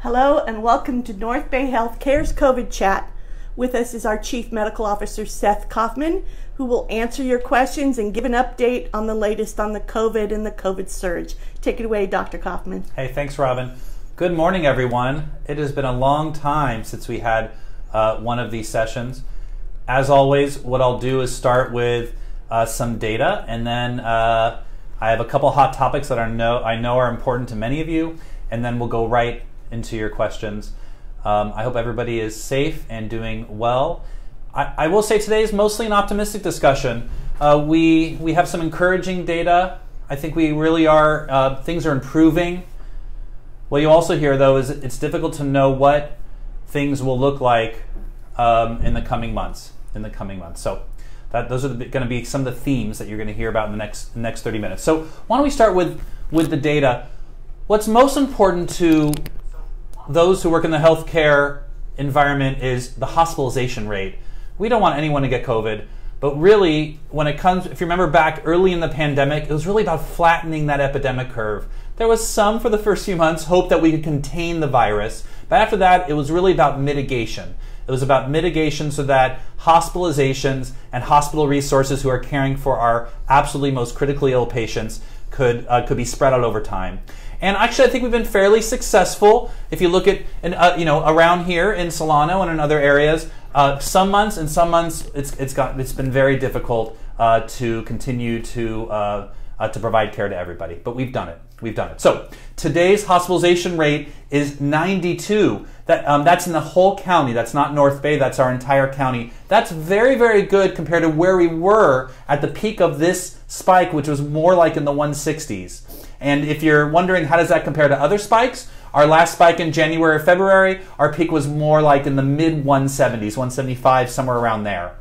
Hello and welcome to NorthBay Healthcare's COVID Chat. With us is our Chief Medical Officer, Seth Kaufman, who will answer your questions and give an update on the latest on the COVID and the COVID surge. Take it away, Dr. Kaufman. Hey, thanks, Robin. Good morning, everyone. It has been a long time since we had one of these sessions. As always, what I'll do is start with some data, and then I have a couple hot topics that I know are important to many of you, and then we'll go right into your questions. I hope everybody is safe and doing well. I will say today is mostly an optimistic discussion. We have some encouraging data. I think we really are, things are improving. What you also hear though is it's difficult to know what things will look like in the coming months. So those are going to be some of the themes that you're going to hear about in the next 30 minutes. So why don't we start with the data. What's most important to those who work in the healthcare environment is the hospitalization rate. We don't want anyone to get COVID, but really, when it comes, if you remember back early in the pandemic, it was really about flattening that epidemic curve. There was some, for the first few months, hope that we could contain the virus, but after that, it was really about mitigation. It was about mitigation so that hospitalizations and hospital resources who are caring for our absolutely most critically ill patients could be spread out over time. And actually, I think we've been fairly successful. If you look at, around here in Solano and in other areas, some months it's been very difficult to continue to provide care to everybody. But we've done it. So today's hospitalization rate is 92. That's in the whole county. That's not NorthBay. That's our entire county. That's very, very good compared to where we were at the peak of this spike, which was more like in the 160s. And if you're wondering how does that compare to other spikes, our last spike in January or February, our peak was more like in the mid 170s, 175, somewhere around there.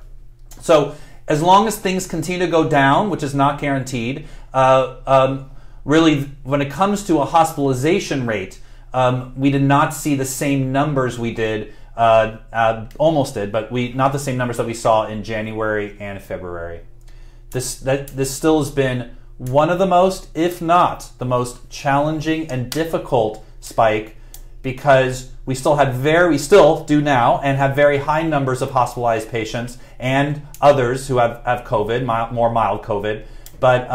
So as long as things continue to go down, which is not guaranteed, really when it comes to a hospitalization rate, we did not see the same numbers we did, almost did, but not the same numbers that we saw in January and February. This still has been one of the most, if not the most challenging and difficult spike, because we still do now, and have very high numbers of hospitalized patients and others who have COVID, more mild COVID. But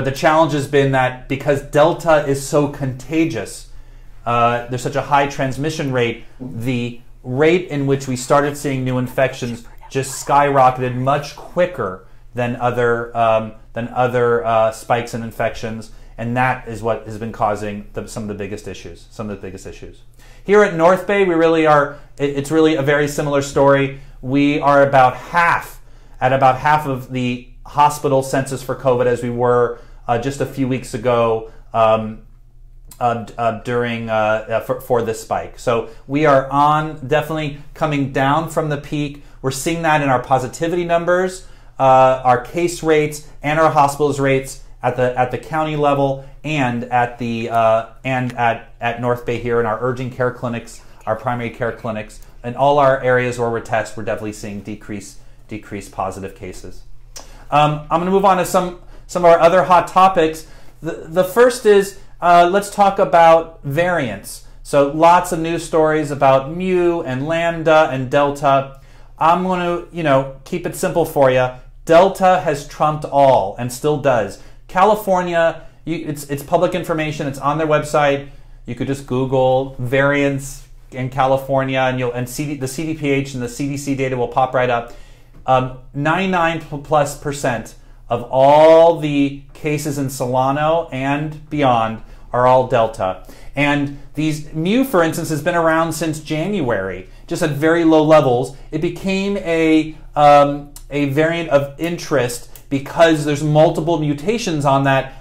the challenge has been that because Delta is so contagious, there's such a high transmission rate, the rate in which we started seeing new infections just skyrocketed much quicker than other spikes in infections, and that is what has been causing some of the biggest issues. Here at NorthBay, we really are. It's really a very similar story. We are at about half of the hospital census for COVID as we were just a few weeks ago for this spike. So we are definitely coming down from the peak. We're seeing that in our positivity numbers, our case rates, and our hospitals rates at the county level, and at NorthBay here in our urgent care clinics, our primary care clinics, and all our areas where we're definitely seeing decreased positive cases. I'm going to move on to some of our other hot topics. The first is let's talk about variants. So lots of news stories about Mu and Lambda and Delta. I'm going to keep it simple for you. Delta has trumped all and still does. California, it's public information. It's on their website. You could just Google variants in California, and the CDPH and the CDC data will pop right up. 99+% of all the cases in Solano and beyond are all Delta. And these Mu, for instance, has been around since January, just at very low levels. It became a variant of interest because there's multiple mutations on that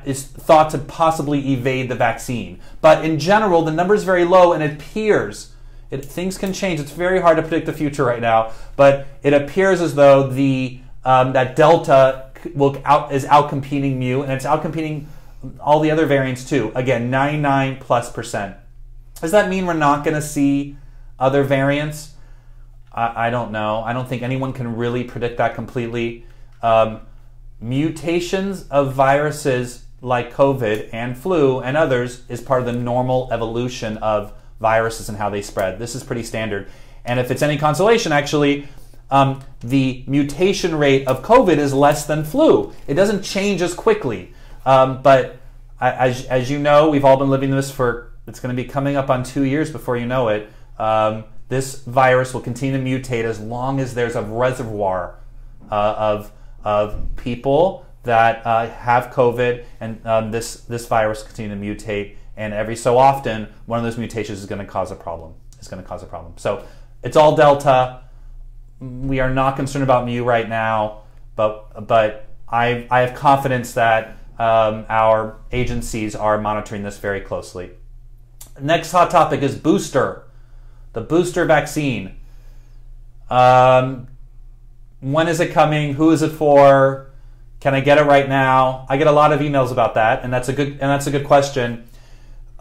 is thought to possibly evade the vaccine. But in general, the number is very low, and it appears things can change. It's very hard to predict the future right now, but it appears as though that Delta is outcompeting Mu, and it's outcompeting all the other variants too. Again, 99+%. Does that mean we're not going to see other variants? I don't know. I don't think anyone can really predict that completely. Mutations of viruses like COVID and flu and others, is part of the normal evolution of viruses and how they spread. This is pretty standard. And if it's any consolation, actually, the mutation rate of COVID is less than flu. It doesn't change as quickly. But as you know, we've all been living this for, it's going to be coming up on 2 years before you know it. This virus will continue to mutate as long as there's a reservoir of people that have COVID, and this virus continue to mutate. And every so often, one of those mutations is going to cause a problem. So it's all Delta. We are not concerned about Mu right now, but I have confidence that our agencies are monitoring this very closely. Next hot topic is booster, the booster vaccine. When is it coming? Who is it for? Can I get it right now? I get a lot of emails about that, and that's a good question.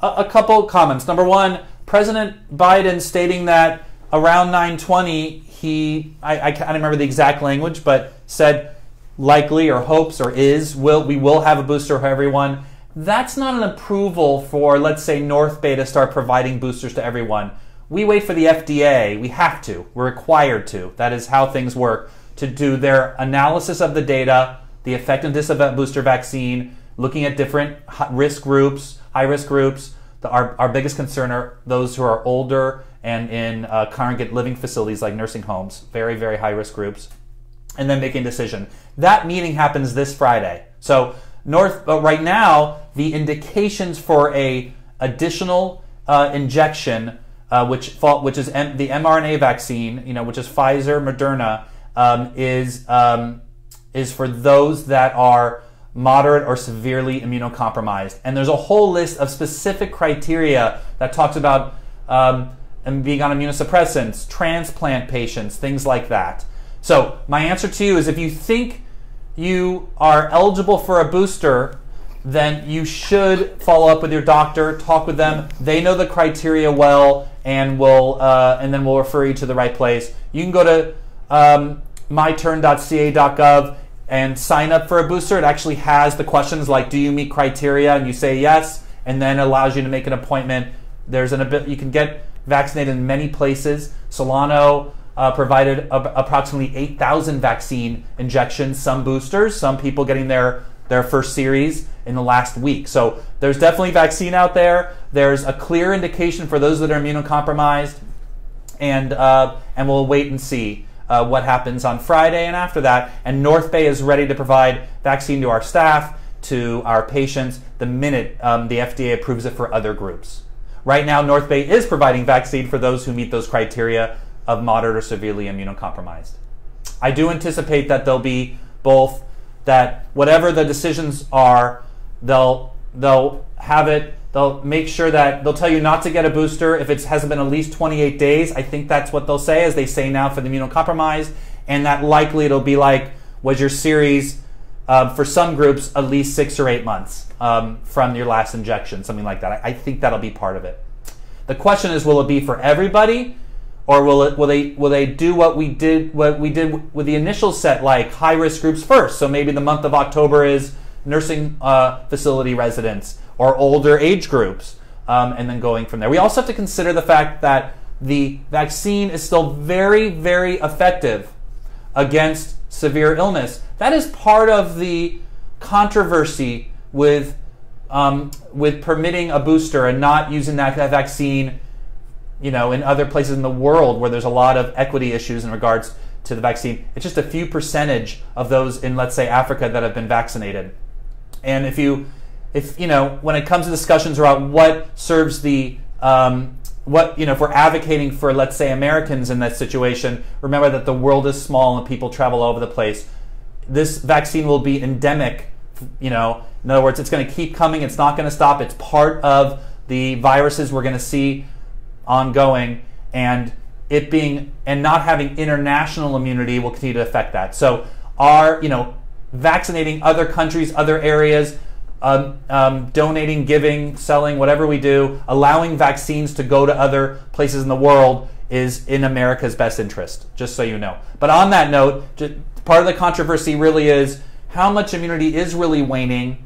A couple comments. Number one, President Biden stating that around 9/20, I can't remember the exact language, but said likely or hopes or we will have a booster for everyone. That's not an approval for, let's say, NorthBay to start providing boosters to everyone. We wait for the FDA. We have to. We're required to. That is how things work, to do their analysis of the data, the effectiveness of a booster vaccine, looking at different risk groups, high-risk groups. Our biggest concern are those who are older and in congregate living facilities like nursing homes, very, very high-risk groups, and then making a decision. That meeting happens this Friday. So right now, the indications for a additional injection, which is the mRNA vaccine, which is Pfizer, Moderna, is for those that are moderate or severely immunocompromised. And there's a whole list of specific criteria that talks about being on immunosuppressants, transplant patients, things like that. So my answer to you is, if you think you are eligible for a booster, then you should follow up with your doctor, talk with them. They know the criteria well, and then we'll refer you to the right place. You can go to myturn.ca.gov and sign up for a booster. It actually has the questions like, do you meet criteria? And you say yes, and then it allows you to make an appointment. You can get vaccinated in many places. Solano provided approximately 8,000 vaccine injections, some boosters, some people getting their first series in the last week. So there's definitely vaccine out there. There's a clear indication for those that are immunocompromised, and we'll wait and see what happens on Friday and after that. And NorthBay is ready to provide vaccine to our staff, to our patients, the minute the FDA approves it for other groups. Right now, NorthBay is providing vaccine for those who meet those criteria of moderate or severely immunocompromised. I do anticipate that there'll be both, that whatever the decisions are, they'll have it. They'll make sure that they'll tell you not to get a booster if it hasn't been at least 28 days. I think that's what they'll say, as they say now for the immunocompromised, and that likely it'll be like, was your series for some groups at least 6 or 8 months from your last injection, something like that. I think that'll be part of it. The question is, will it be for everybody, or will they do what we did with the initial set, like high risk groups first? So maybe the month of October is nursing facility residents or older age groups, and then going from there. We also have to consider the fact that the vaccine is still very, very effective against severe illness. That is part of the controversy with permitting a booster and not using that vaccine, in other places in the world where there's a lot of equity issues in regards to the vaccine. It's just a few percentage of those in, let's say, Africa that have been vaccinated. And if when it comes to discussions around what serves the if we're advocating for, let's say, Americans in that situation, remember that the world is small and people travel all over the place. This vaccine will be endemic. In other words, it's going to keep coming. It's not going to stop. It's part of the viruses we're going to see ongoing, and not having international immunity will continue to affect that. So vaccinating other countries, other areas, donating, giving, selling, whatever we do, allowing vaccines to go to other places in the world is in America's best interest, just so you know. But on that note, part of the controversy really is how much immunity is really waning,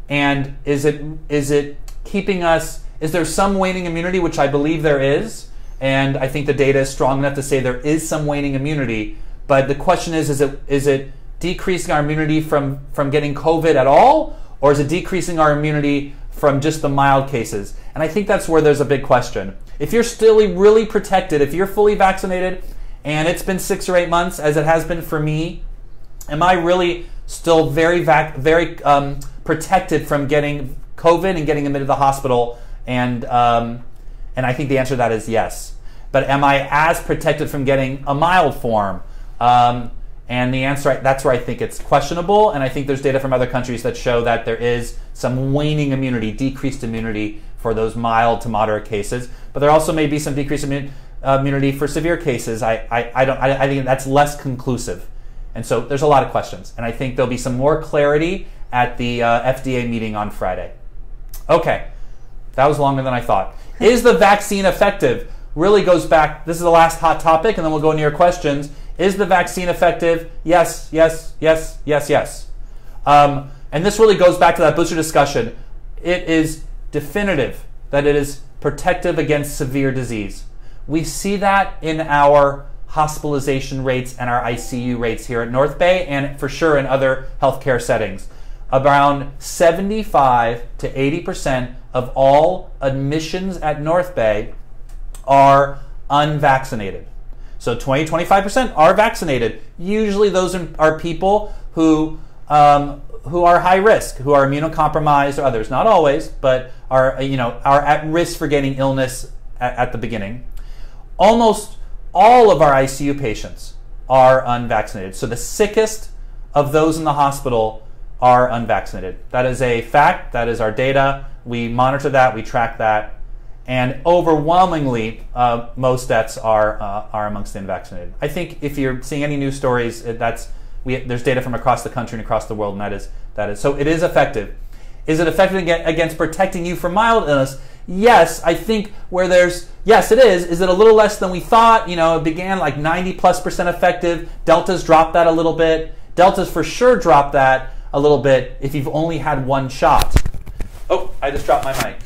And is it keeping us, is there some waning immunity, which I believe there is, and I think the data is strong enough to say there is some waning immunity, but the question is it decreasing our immunity from getting COVID at all, or is it decreasing our immunity from just the mild cases? And I think that's where there's a big question. If you're still really protected, if you're fully vaccinated, and it's been 6 or 8 months, as it has been for me, am I really still very protected from getting COVID and getting admitted to the hospital? And I think the answer to that is yes. But am I as protected from getting a mild form? And the answer, that's where I think it's questionable. And I think there's data from other countries that show that there is some waning immunity, decreased immunity for those mild to moderate cases. But there also may be some decreased immunity for severe cases. I think that's less conclusive. And so there's a lot of questions. And I think there'll be some more clarity at the FDA meeting on Friday. Okay, that was longer than I thought. Is the vaccine effective? Really goes back, this is the last hot topic, and then we'll go into your questions. Is the vaccine effective? Yes, yes, yes, yes, yes. And this really goes back to that booster discussion. It is definitive that it is protective against severe disease. We see that in our hospitalization rates and our ICU rates here at NorthBay, and for sure in other healthcare settings. Around 75 to 80% of all admissions at NorthBay are unvaccinated. So 20-25% are vaccinated. Usually those are people who are high risk, who are immunocompromised or others. Not always, but are at risk for getting illness at the beginning. Almost all of our ICU patients are unvaccinated. So the sickest of those in the hospital are unvaccinated. That is a fact. That is our data. We monitor that. We track that. And overwhelmingly, most deaths are amongst the unvaccinated. I think if you're seeing any news stories, there's data from across the country and across the world, and that is so. It is effective. Is it effective against protecting you from mild illness? Yes, I think yes, it is. Is it a little less than we thought? It began like 90+% effective. Delta's dropped that a little bit. Delta's for sure dropped that a little bit if you've only had one shot. Oh, I just dropped my mic.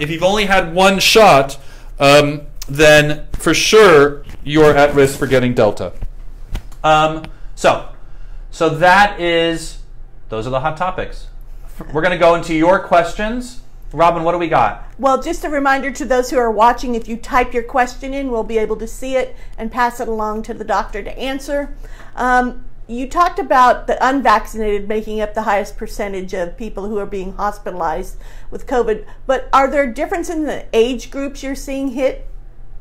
If you've only had one shot, then for sure you're at risk for getting Delta. So those are the hot topics. We're going to go into your questions. Robin, what do we got? Well, just a reminder to those who are watching, if you type your question in, we'll be able to see it and pass it along to the doctor to answer. You talked about the unvaccinated making up the highest percentage of people who are being hospitalized with COVID, but are there differences in the age groups you're seeing hit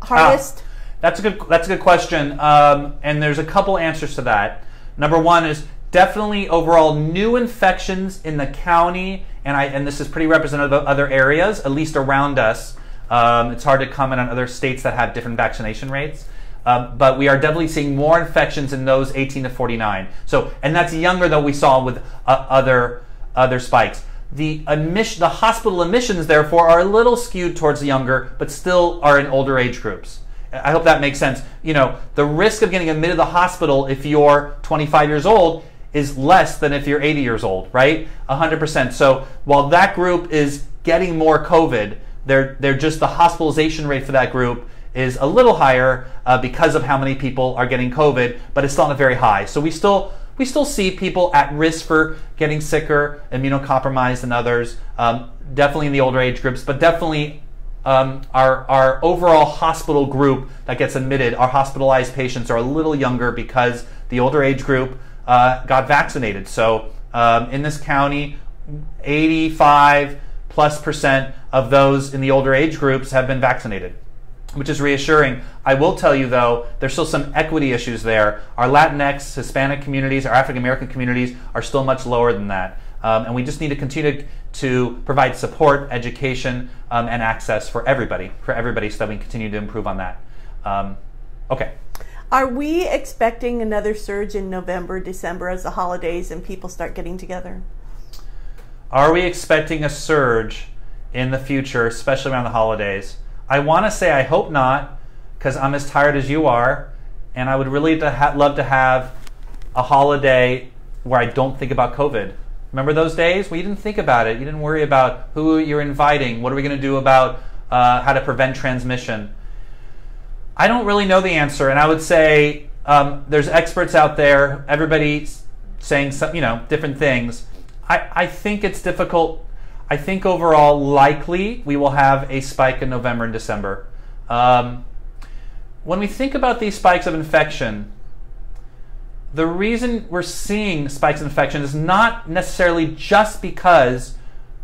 hardest? That's a good question, and there's a couple answers to that. Number one is definitely overall new infections in the county, and this is pretty representative of other areas, at least around us. It's hard to comment on other states that have different vaccination rates. But we are definitely seeing more infections in those 18 to 49. And that's younger than we saw with other spikes. The hospital admissions, therefore, are a little skewed towards the younger, but still are in older age groups. I hope that makes sense. The risk of getting admitted to the hospital if you're 25 years old is less than if you're 80 years old, right? 100%. So while that group is getting more COVID, they're just the hospitalization rate for that group is a little higher because of how many people are getting COVID, but it's still not very high. So we still see people at risk for getting sicker, immunocompromised than others, definitely in the older age groups, but definitely our overall hospital group that gets admitted, our hospitalized patients are a little younger because the older age group got vaccinated. So in this county, 85+% of those in the older age groups have been vaccinated, which is reassuring. I will tell you, though, there's still some equity issues there. Our Latinx, Hispanic communities, our African American communities are still much lower than that. And we just need to continue to provide support, education, and access for everybody so that we can continue to improve on that. Okay. Are we expecting another surge in November, December as the holidays and people start getting together? Are we expecting a surge in the future, especially around the holidays? I want to say I hope not, because I'm as tired as you are, and I would really love to have a holiday where I don't think about COVID. Remember those days? Well, you didn't think about it. You didn't worry about who you're inviting. What are we going to do about how to prevent transmission? I don't really know the answer, and I would say there's experts out there. Everybody's saying some, different things. I think it's difficult. I think overall, likely we will have a spike in November and December. When we think about these spikes of infection, the reason we're seeing spikes of infection is not necessarily just because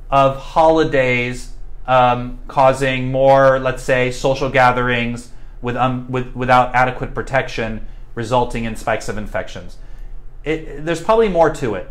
of holidays causing more, let's say, social gatherings without adequate protection, resulting in spikes of infections. There's probably more to it.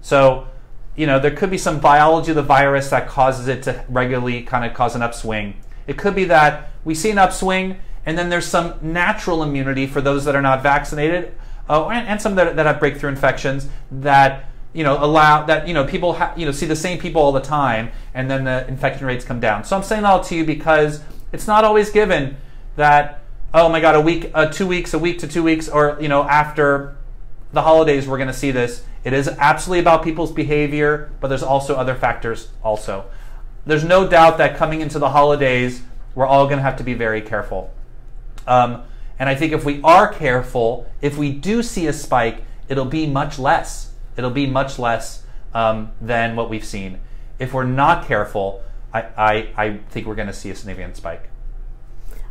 So, there could be some biology of the virus that causes it to regularly kind of cause an upswing. It could be that we see an upswing and then there's some natural immunity for those that are not vaccinated, and some that have breakthrough infections that allow that people see the same people all the time, and then the infection rates come down. So I'm saying that all to you because it's not always given that, oh my God, a week to 2 weeks, or after the holidays we're going to see this. It is absolutely about people's behavior, but there's also other factors also. There's no doubt that coming into the holidays, we're all going to have to be very careful. And I think if we are careful, if we do see a spike, it'll be much less. It'll be much less than what we've seen. If we're not careful, I think we're going to see a significant spike.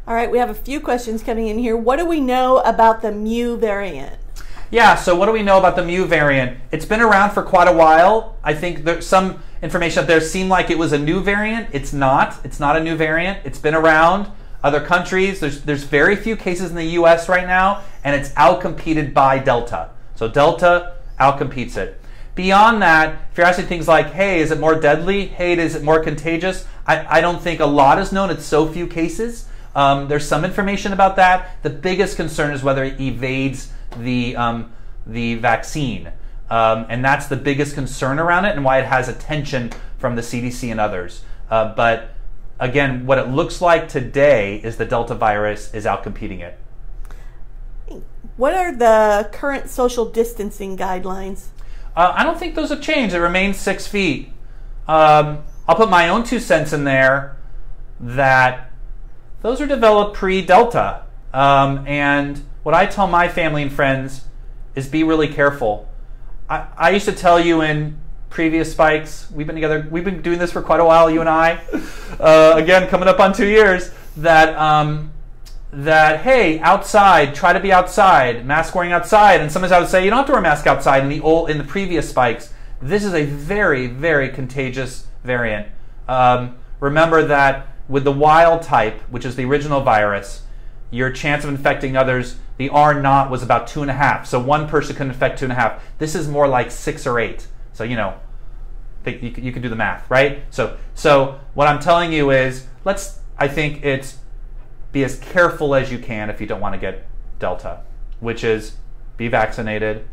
All right, we have a few questions coming in here. What do we know about the Mu variant? Yeah, so what do we know about the Mu variant? It's been around for quite a while. I think there's some information out there seemed like it was a new variant. It's not. It's not a new variant. It's been around. Other countries, there's very few cases in the US right now, and it's outcompeted by Delta. So Delta outcompetes it. Beyond that, if you're asking things like, hey, is it more deadly? Hey, is it more contagious? I don't think a lot is known. It's so few cases. There's some information about that. The biggest concern is whether it evades the vaccine. And that's the biggest concern around it and why it has attention from the CDC and others. But again, what it looks like today is the Delta virus is outcompeting it. What are the current social distancing guidelines? I don't think those have changed. It remains 6 feet. I'll put my own 2 cents in there that those are developed pre-Delta. And what I tell my family and friends is be really careful. I used to tell you in previous spikes, we've been together, we've been doing this for quite a while, you and I, again, coming up on 2 years, that hey, outside, try to be outside, mask wearing outside. And sometimes I would say you don't have to wear a mask outside in the previous spikes. This is a very, very contagious variant. Remember that with the wild type, which is the original virus, your chance of infecting others, the R0 was about 2.5. So one person can infect 2.5. This is more like 6 or 8. So, you can do the math, right? So what I'm telling you is, I think it's be as careful as you can if you don't want to get Delta, which is be vaccinated.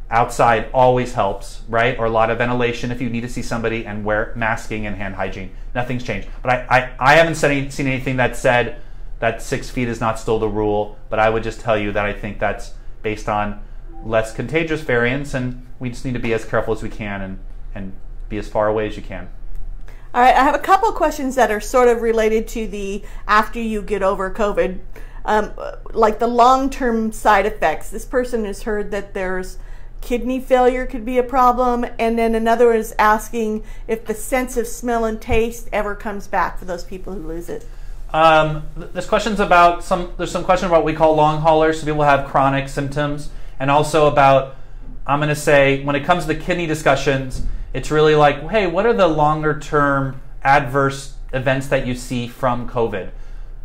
Outside always helps, right? Or a lot of ventilation if you need to see somebody, and wear masking and hand hygiene. Nothing's changed. But I haven't seen anything that said that 6 feet is not still the rule, but I would just tell you that I think that's based on less contagious variants, and we just need to be as careful as we can and be as far away as you can. All right, I have a couple questions that are sort of related to the after you get over COVID, like the long-term side effects. This person has heard that there's kidney failure could be a problem, and then another is asking if the sense of smell and taste ever comes back for those people who lose it. There's questions about there's some question about what we call long haulers, so people have chronic symptoms, and also about, I'm going to say, when it comes to the kidney discussions, it's really like, hey, what are the longer term adverse events that you see from COVID?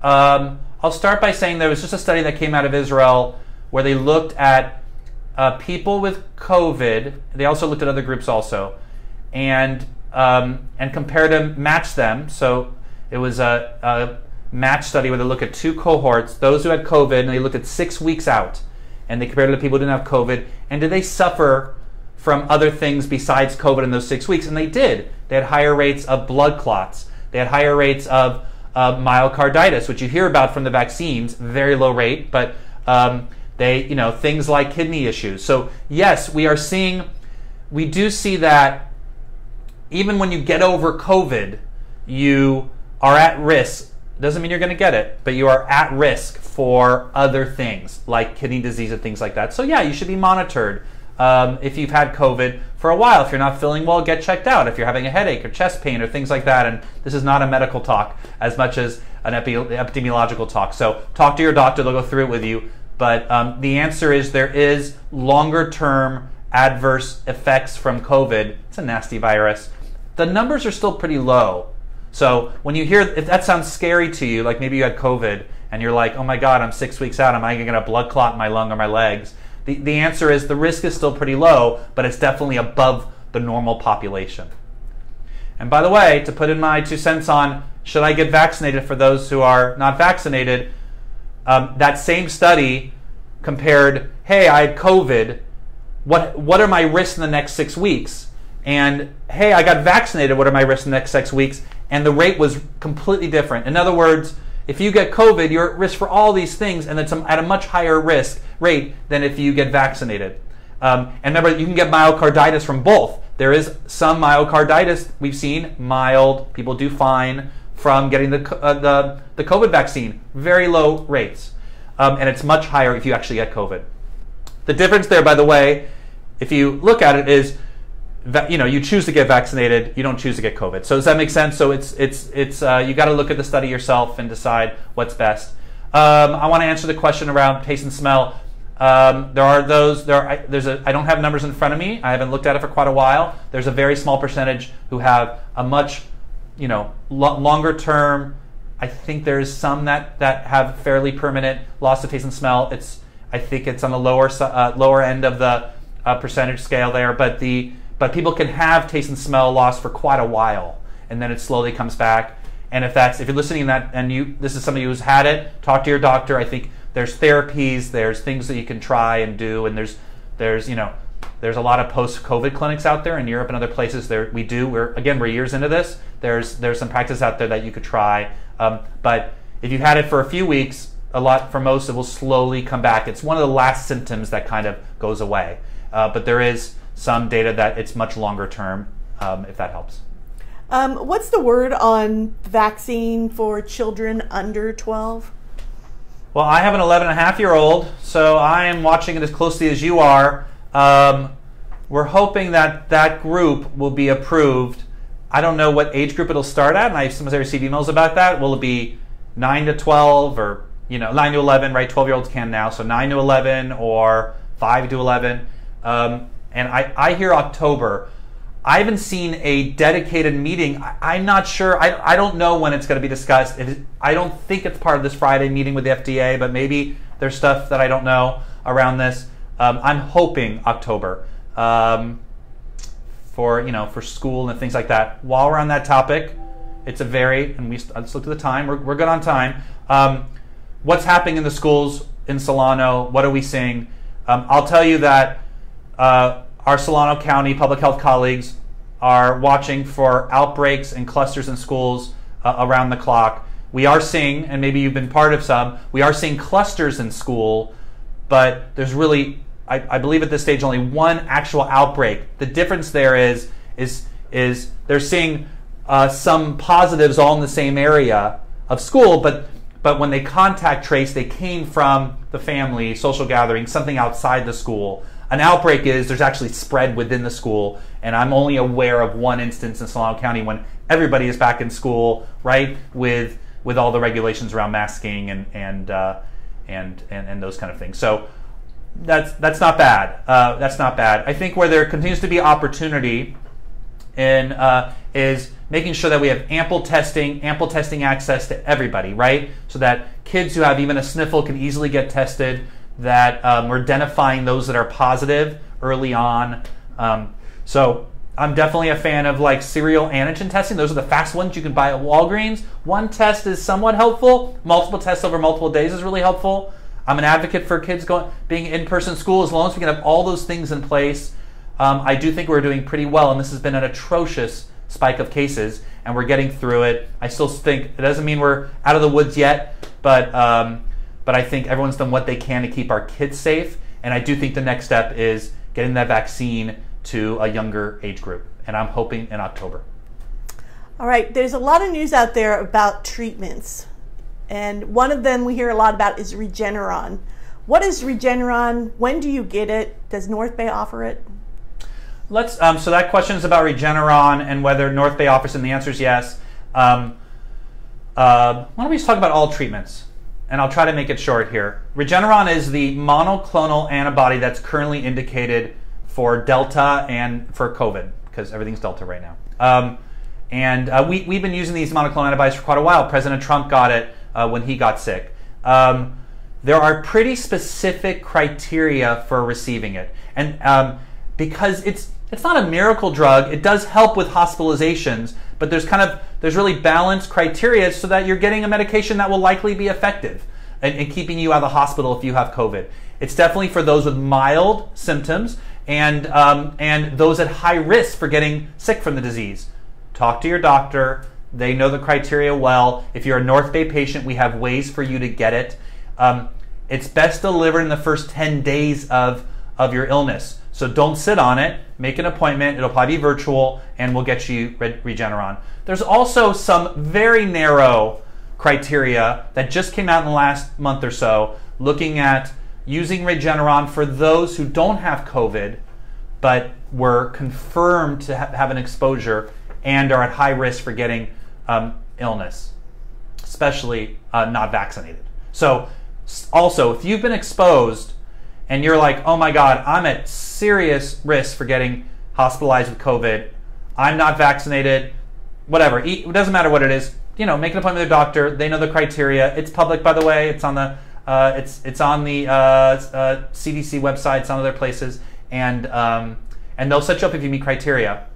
I'll start by saying there was just a study that came out of Israel where they looked at people with COVID. They also looked at other groups also, and compared them, matched them. So it was a match study where they look at 2 cohorts, those who had COVID, and they looked at 6 weeks out, and they compared it to people who didn't have COVID, and did they suffer from other things besides COVID in those 6 weeks? And they did. They had higher rates of blood clots. They had higher rates of myocarditis, which you hear about from the vaccines, very low rate, but things like kidney issues. So yes, we do see that even when you get over COVID, you are at risk. Doesn't mean you're going to get it, but you are at risk for other things like kidney disease and things like that. So yeah, you should be monitored if you've had COVID for a while. If you're not feeling well, get checked out. If you're having a headache or chest pain or things like that. And this is not a medical talk as much as an epidemiological talk. So talk to your doctor, they'll go through it with you. But the answer is there is longer term adverse effects from COVID. It's a nasty virus. The numbers are still pretty low. So when you hear, if that sounds scary to you, like maybe you had COVID and you're like, oh my God, I'm 6 weeks out, am I going to get a blood clot in my lung or my legs? The answer is the risk is still pretty low, but it's definitely above the normal population. And by the way, to put in my 2 cents on, should I get vaccinated for those who are not vaccinated, that same study compared, hey, I had COVID, what are my risks in the next 6 weeks? And hey, I got vaccinated, what are my risks in the next 6 weeks? And the rate was completely different. In other words, if you get COVID, you're at risk for all these things, and it's at a much higher risk rate than if you get vaccinated. And remember, you can get myocarditis from both. There is some myocarditis we've seen, mild, people do fine from getting the COVID vaccine, very low rates. And it's much higher if you actually get COVID. The difference there, by the way, if you look at it, is you choose to get vaccinated, you don't choose to get COVID. So does that make sense? So it's you got to look at the study yourself and decide what's best. I want to answer the question around taste and smell. I don't have numbers in front of me. I haven't looked at it for quite a while. There's a very small percentage who have a much longer term. I think there's some that have fairly permanent loss of taste and smell. I think it's on the lower end of the percentage scale there, but people can have taste and smell loss for quite a while, and then it slowly comes back. And if you're listening to that and this is somebody who's had it, talk to your doctor. I think there's therapies, there's things that you can try and do, and there's a lot of post-COVID clinics out there in Europe and other places. We're years into this. There's some practice out there that you could try. But if you had it for a few weeks, for most, it will slowly come back. It's one of the last symptoms that kind of goes away. But there is some data that it's much longer term, if that helps. What's the word on vaccine for children under 12? Well, I have an 11-and-a-half-year-old, so I am watching it as closely as you are. We're hoping that group will be approved. I don't know what age group it'll start at, and I sometimes receive emails about that. Will it be 9 to 12 or 9 to 11, right? 12-year-olds can now, so 9 to 11 or 5 to 11. And I hear October. I haven't seen a dedicated meeting. I'm not sure. I don't know when it's going to be discussed. I don't think it's part of this Friday meeting with the FDA, but maybe there's stuff that I don't know around this. I'm hoping October for school and things like that. While we're on that topic, let's look at the time. We're good on time. What's happening in the schools in Solano? What are we seeing? I'll tell you that our Solano County public health colleagues are watching for outbreaks and clusters in schools around the clock. We are seeing, and maybe you've been part of some, we are seeing clusters in school, but there's really, I believe at this stage, only one actual outbreak. The difference there is they're seeing some positives all in the same area of school, but when they contact trace, they came from the family, social gathering, something outside the school. An outbreak is there's actually spread within the school, and I'm only aware of one instance in Solano County when everybody is back in school, right, with all the regulations around masking and those kind of things. So that's not bad. That's not bad. I think where there continues to be opportunity is making sure that we have ample testing access to everybody, right? So that kids who have even a sniffle can easily get tested, that we're identifying those that are positive early on. So I'm definitely a fan of like serial antigen testing. Those are the fast ones you can buy at Walgreens. One test is somewhat helpful. Multiple tests over multiple days is really helpful. I'm an advocate for kids being in-person school as long as we can have all those things in place. I do think we're doing pretty well, and this has been an atrocious spike of cases, and we're getting through it. I still think it doesn't mean we're out of the woods yet, but I think everyone's done what they can to keep our kids safe, and I do think the next step is getting that vaccine to a younger age group. and I'm hoping in October. All right, there's a lot of news out there about treatments, and one of them we hear a lot about is Regeneron. What is Regeneron? When do you get it? Does NorthBay offer it? So that question is about Regeneron and whether NorthBay offers it, and the answer is yes. Why don't we just talk about all treatments? And I'll try to make it short here. Regeneron is the monoclonal antibody that's currently indicated for Delta and for COVID, because everything's Delta right now. We've been using these monoclonal antibodies for quite a while. President Trump got it when he got sick. There are pretty specific criteria for receiving it. And because it's not a miracle drug, it does help with hospitalizations, but there's really balanced criteria so that you're getting a medication that will likely be effective in keeping you out of the hospital if you have COVID. It's definitely for those with mild symptoms and those at high risk for getting sick from the disease. Talk to your doctor. They know the criteria well. If you're a NorthBay patient, we have ways for you to get it. It's best delivered in the first 10 days of your illness. So don't sit on it. Make an appointment. It'll probably be virtual, and we'll get you Regeneron. There's also some very narrow criteria that just came out in the last month or so, looking at using Regeneron for those who don't have COVID, but were confirmed to have an exposure and are at high risk for getting illness, especially not vaccinated. So also, if you've been exposed and you're like, oh my God, I'm at serious risk for getting hospitalized with COVID, I'm not vaccinated, whatever, it doesn't matter what it is, make an appointment with your doctor. They know the criteria. It's public, by the way. It's on the it's on the CDC website. It's on other places, and they'll set you up if you meet criteria.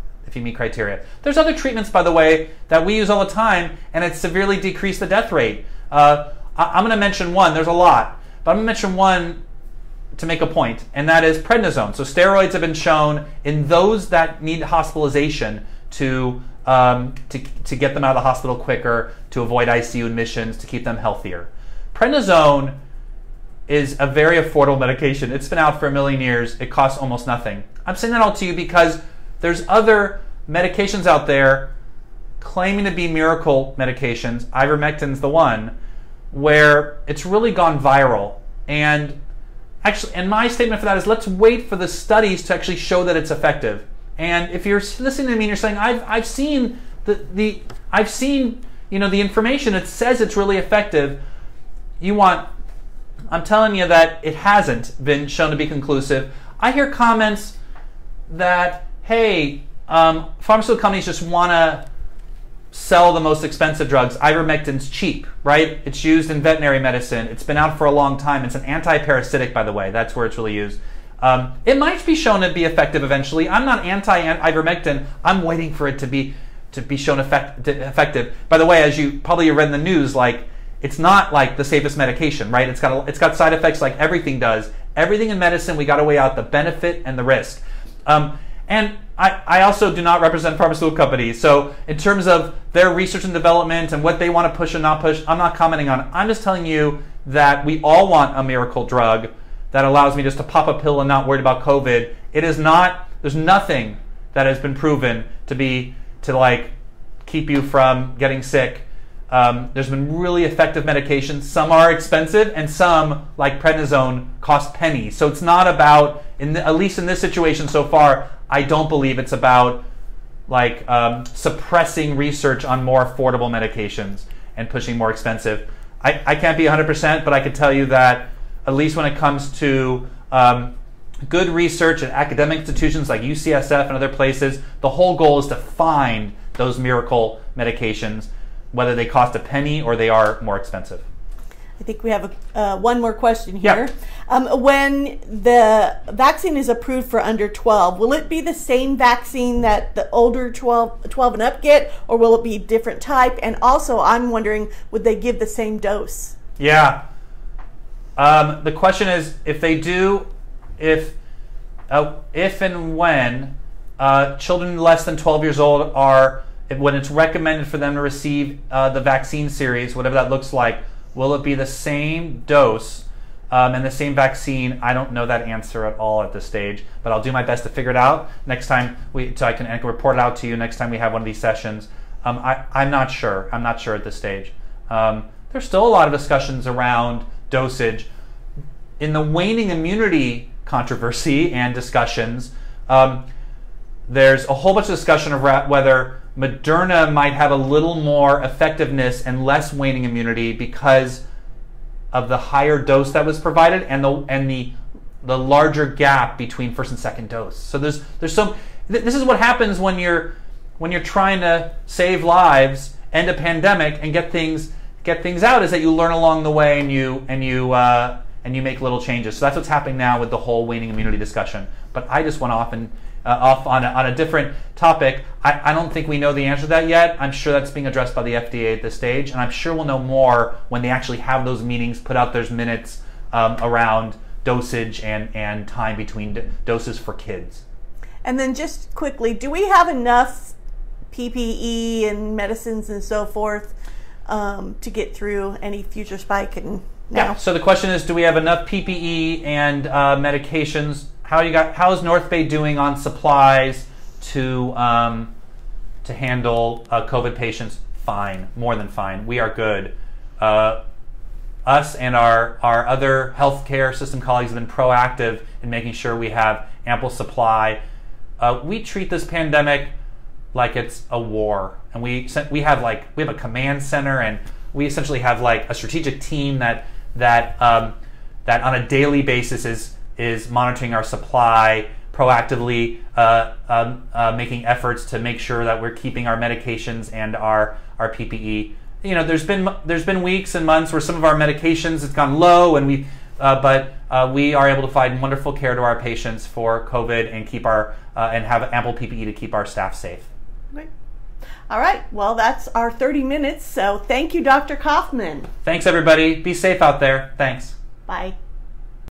There's other treatments, by the way, that we use all the time, and it severely decreased the death rate. I'm going to mention one. There's a lot, but I'm going to mention one to make a point, and that is prednisone. So steroids have been shown in those that need hospitalization to get them out of the hospital quicker, to avoid ICU admissions, to keep them healthier. Prednisone is a very affordable medication. It's been out for 1 million years. It costs almost nothing. I'm saying that all to you because there's other medications out there claiming to be miracle medications. Ivermectin's the one where it's really gone viral. And actually, and my statement for that is let's wait for the studies to actually show that it's effective. And if you're listening to me and you're saying I've seen the information, it says it's really effective, I'm telling you that it hasn't been shown to be conclusive. I hear comments that, hey, pharmaceutical companies just want to sell the most expensive drugs. Ivermectin's cheap, right? It's used in veterinary medicine. It's been out for a long time. It's an anti-parasitic, by the way. That's where it's really used. It might be shown to be effective eventually. I'm not anti-ivermectin. I'm waiting for it to be shown effective. By the way, as you probably read in the news, it's not like the safest medication, right? It's got side effects like everything does. Everything in medicine, we got to weigh out the benefit and the risk. And I also do not represent pharmaceutical companies. So in terms of their research and development and what they want to push and not push, I'm not commenting on it. I'm just telling you that we all want a miracle drug that allows me just to pop a pill and not worried about COVID. It is not, there's nothing that has been proven to keep you from getting sick. There's been really effective medications. Some are expensive, and some, like prednisone, cost pennies. So it's not about, at least in this situation so far, I don't believe it's about suppressing research on more affordable medications and pushing more expensive. I can't be 100%, but I can tell you that at least when it comes to good research at academic institutions like UCSF and other places, the whole goal is to find those miracle medications, whether they cost a penny or they are more expensive. I think we have one more question here. Yeah. When the vaccine is approved for under 12, will it be the same vaccine that the older 12 and up get, or will it be a different type? And also, I'm wondering, would they give the same dose? Yeah. The question is, if they do, if and when children less than 12 years old when it's recommended for them to receive the vaccine series, whatever that looks like, will it be the same dose and the same vaccine, I don't know that answer at all at this stage, but I'll do my best to figure it out next time so I can report it out to you next time we have one of these sessions. I'm not sure. I'm not sure at this stage. There's still a lot of discussions around dosage. In the waning immunity controversy and discussions, there's a whole bunch of discussion of whether Moderna might have a little more effectiveness and less waning immunity because of the higher dose that was provided and the larger gap between first and second dose. So there's some. This is what happens when you're trying to save lives, end a pandemic, and get things out. Is that you learn along the way and you make little changes. So that's what's happening now with the whole waning immunity discussion. But I just went off on a different topic. I don't think we know the answer to that yet. I'm sure that's being addressed by the FDA at this stage, and I'm sure we'll know more when they actually have those meetings, put out those minutes around dosage and time between doses for kids. And then just quickly, do we have enough PPE and medicines and so forth to get through any future spike? Yeah, so the question is, do we have enough PPE and medications? How is NorthBay doing on supplies to handle COVID patients? Fine, more than fine. We are good. Us and our other healthcare system colleagues have been proactive in making sure we have ample supply. We treat this pandemic like it's a war, and we have a command center, and we essentially have like a strategic team that on a daily basis is monitoring our supply, proactively making efforts to make sure that we're keeping our medications and our PPE. You know, there's been weeks and months where some of our medications have gone low, and but we are able to provide wonderful care to our patients for COVID and keep and have ample PPE to keep our staff safe. Right. All right. Well, that's our 30 minutes. So thank you, Dr. Kaufman. Thanks, everybody. Be safe out there. Thanks. Bye.